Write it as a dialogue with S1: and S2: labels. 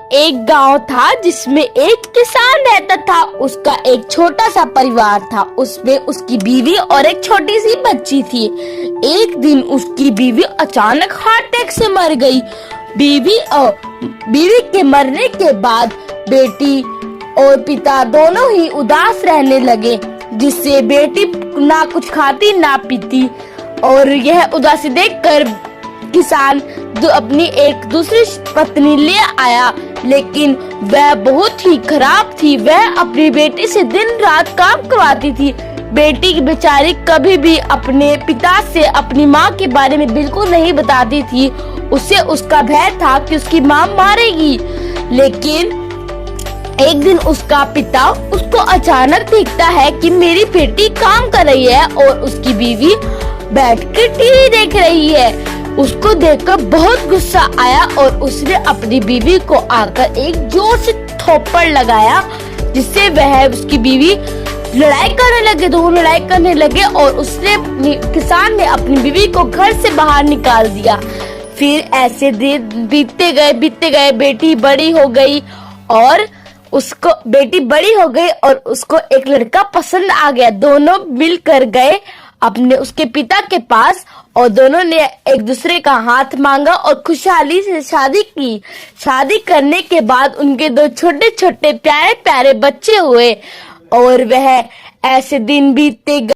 S1: एक गांव था जिसमें एक किसान रहता था। उसका एक छोटा सा परिवार था। उसमें उसकी बीवी और एक छोटी सी बच्ची थी। एक दिन उसकी बीवी अचानक हार्ट अटैक से मर गई। बीवी के मरने के बाद बेटी और पिता दोनों ही उदास रहने लगे, जिससे बेटी ना कुछ खाती ना पीती। और यह उदासी देखकर किसान अपनी एक दूसरी पत्नी ले आया, लेकिन वह बहुत ही खराब थी। वह अपनी बेटी से दिन रात काम करवाती थी। बेटी की बेचारी कभी भी अपने पिता से अपनी माँ के बारे में बिल्कुल नहीं बताती थी। उसे उसका भय था कि उसकी माँ मारेगी। लेकिन एक दिन उसका पिता उसको अचानक देखता है कि मेरी बेटी काम कर रही है और उसकी बीवी बैठकर टीवी देख रही है। उसको देखकर बहुत गुस्सा आया और उसने अपनी बीवी को आकर एक जोर से थप्पड़ लगाया, जिससे वह उसकी बीवी लड़ाई करने लगे और किसान ने अपनी बीवी को घर से बाहर निकाल दिया। फिर ऐसे दिन बीतते गए। बेटी बड़ी हो गई और उसको एक लड़का पसंद आ गया। दोनों मिलकर गए उसके पिता के पास और दोनों ने एक दूसरे का हाथ मांगा और खुशहाली से शादी की। शादी करने के बाद उनके 2 छोटे छोटे प्यारे प्यारे बच्चे हुए और वह ऐसे दिन बीतते गए।